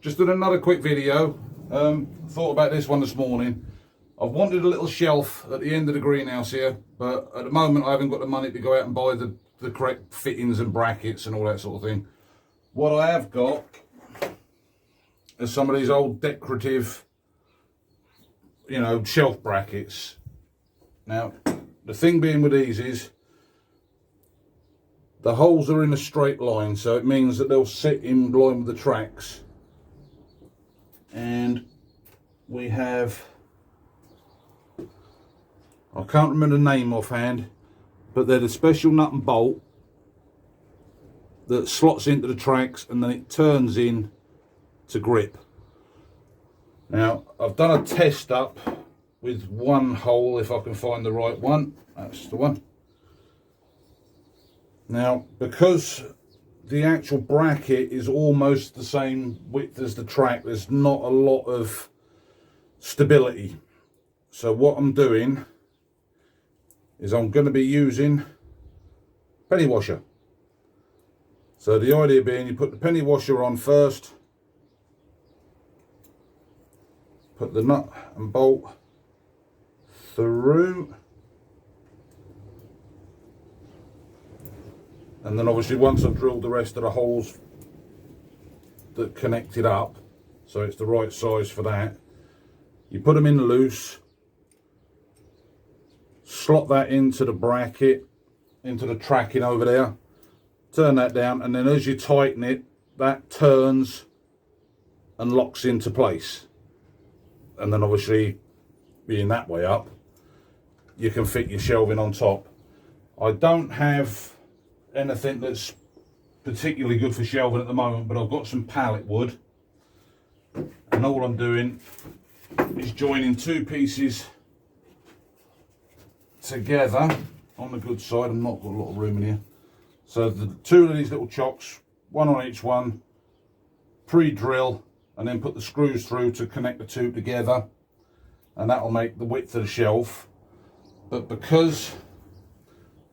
just did another quick video. Thought about this one this morning. I wanted a little shelf at the end of the greenhouse here, but at the moment I haven't got the money to go out and buy the correct fittings and brackets and all that sort of thing. What I have got is some of these old decorative, you know, shelf brackets. Now, the thing being with these is the holes are in a straight line, so it means that they'll sit in line with the tracks. And we have, I can't remember the name offhand, but they're the special nut and bolt that slots into the tracks and then it turns in to grip. Now, I've done a test up with one hole, if I can find the right one. That's the one. Now, because the actual bracket is almost the same width as the track, there's not a lot of stability. So what I'm doing is I'm going to be using penny washer. So the idea being, you put the penny washer on first, put the nut and bolt through, and then obviously once I've drilled the rest of the holes that connect it up, so it's the right size for that, you put them in loose, slot that into the bracket, into the tracking over there, turn that down, and then as you tighten it, that turns and locks into place. And then obviously, being that way up, you can fit your shelving on top. I don't have anything that's particularly good for shelving at the moment, but I've got some pallet wood, and all I'm doing is joining two pieces together on the good side. I've not got a lot of room in here, so the two of these little chocks, one on each one, pre-drill, and then put the screws through to connect the two together, and that'll make the width of the shelf. But because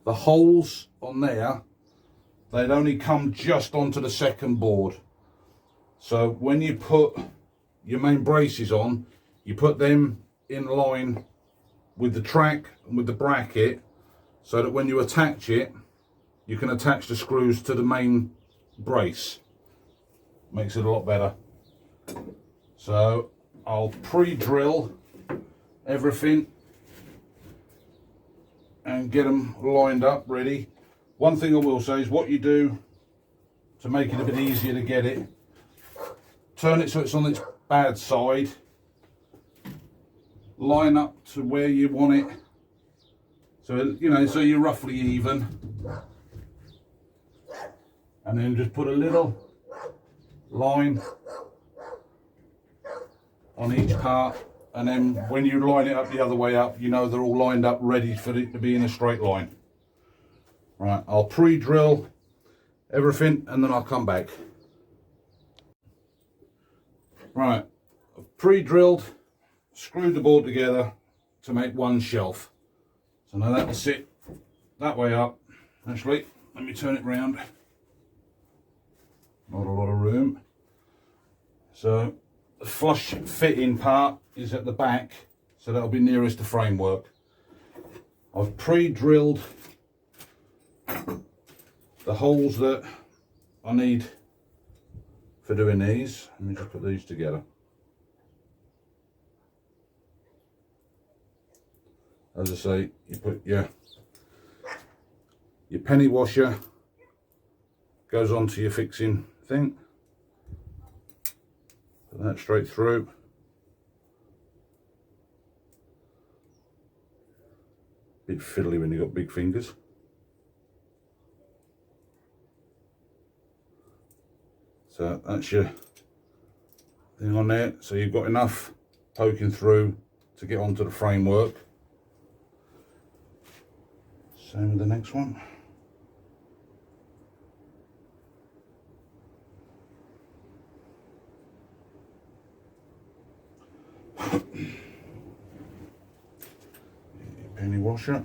the holes on there, they'd only come just onto the second board, so when you put your main braces on, you put them in line with the track and with the bracket, so that when you attach it, you can attach the screws to the main brace. Makes it a lot better. So I'll pre-drill everything and get them lined up ready. One thing I will say is, what you do to make it a bit easier to get it, turn it so it's on its bad side, line up to where you want it, so you know, so you're roughly even, and then just put a little line on each part, and then when you line it up the other way up, you know they're all lined up ready for it to be in a straight line. Right, I'll pre-drill everything and then I'll come back. Right, I've pre-drilled, screwed the board together to make one shelf. So now that'll sit that way up. Actually, let me turn it round. Not a lot of room. So the flush fitting part is at the back, so that'll be nearest the framework. I've pre-drilled the holes that I need for doing these. Let me just put these together. As I say, you put your penny washer, goes onto your fixing thing. Put that straight through. Bit fiddly when you've got big fingers. So that's your thing on there. So you've got enough poking through to get onto the framework. Same with the next one. Penny washer.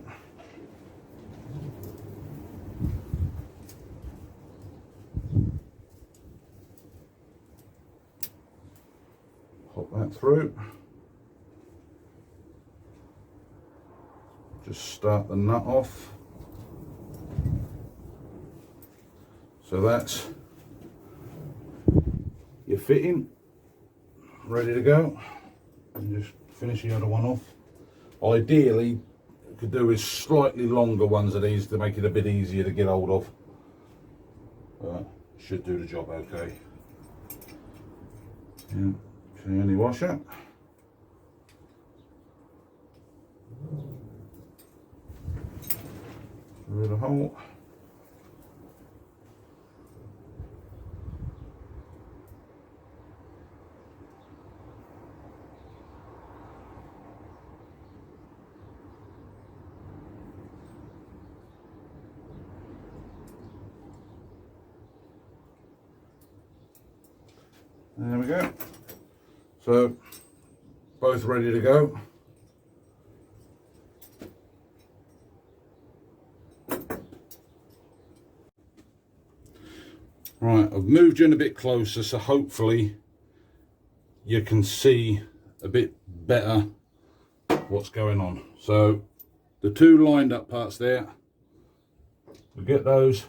through. Just start the nut off. So that's your fitting, ready to go. And just finish the other one off. Ideally, you could do with slightly longer ones of these to make it a bit easier to get hold of. But should do the job okay. Yeah, only washer. Through the hole. There we go. So both ready to go. Right, I've moved you in a bit closer so hopefully you can see a bit better what's going on. So the two lined up parts there, we get those,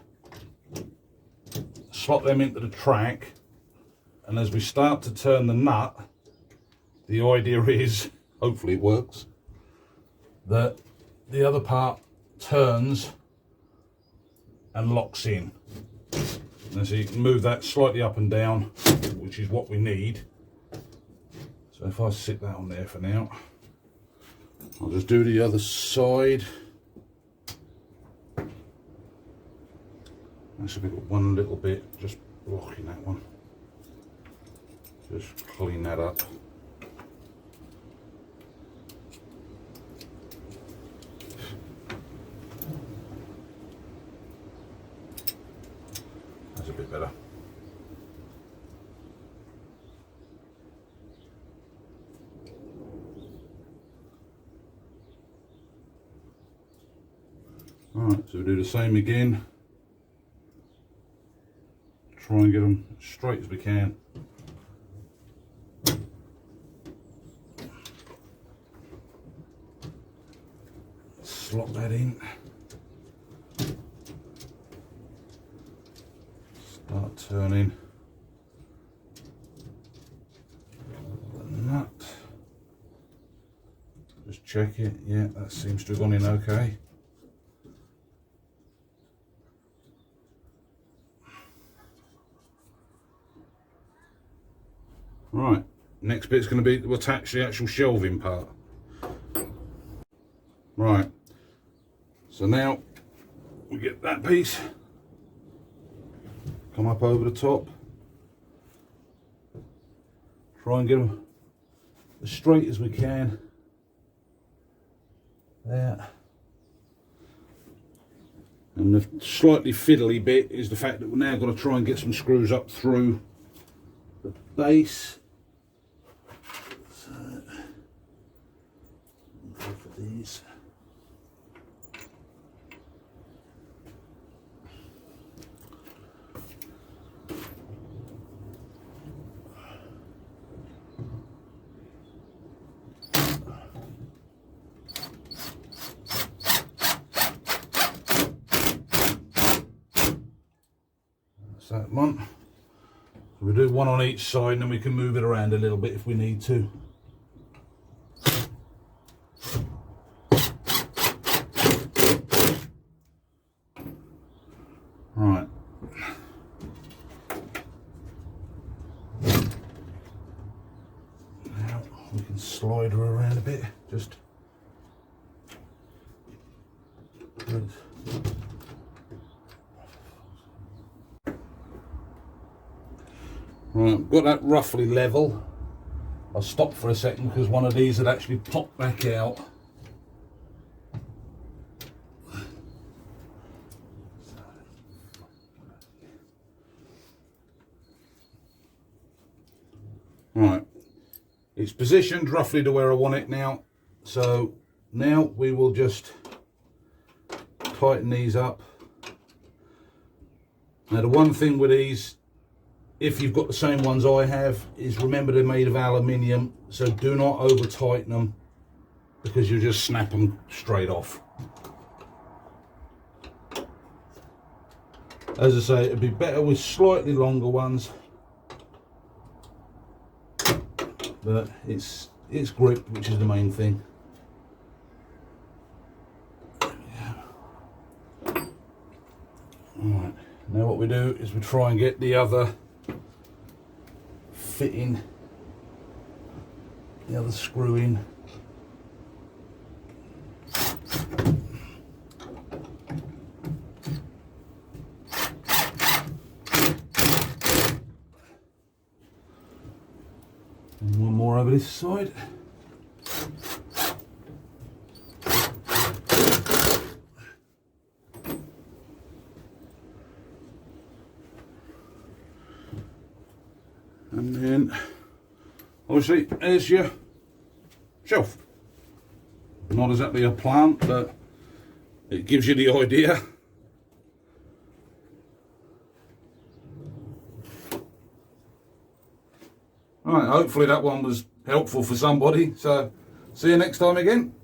slot them into the track, and as we start to turn the nut, the idea is, hopefully it works, that the other part turns and locks in. And so you can move that slightly up and down, which is what we need. So if I sit that on there for now, I'll just do the other side. That's a bit, one little bit just blocking that one. Just clean that up. That's a bit better. Alright, so we do the same again. Try and get them straight as we can. Slot that in. Start turning the nut. Just check it. Yeah, that seems to have gone in okay. Right, next bit's going to be to attach the actual shelving part. Right, so now we get that piece, come up over the top, try and get them as straight as we can. There. And the slightly fiddly bit is the fact that we're now going to try and get some screws up through the base. So, go for these. That's that one. So we do one on each side and then we can move it around a little bit if we need to. Right. Now we can slide her around a bit, just good. Right, got that roughly level. I'll stop for a second because one of these had actually popped back out. Right, it's positioned roughly to where I want it now. So now we will just tighten these up. Now the one thing with these, if you've got the same ones I have, is remember they're made of aluminium, so do not over tighten them because you'll just snap them straight off. As I say, it'd be better with slightly longer ones, but it's grip, which is the main thing. Alright, now what we do is we try and get the other fitting, the other screw in. And one more over this side. And then, obviously, there's your shelf. Not exactly a plant, but it gives you the idea. Alright, hopefully that one was helpful for somebody. So, see you next time again.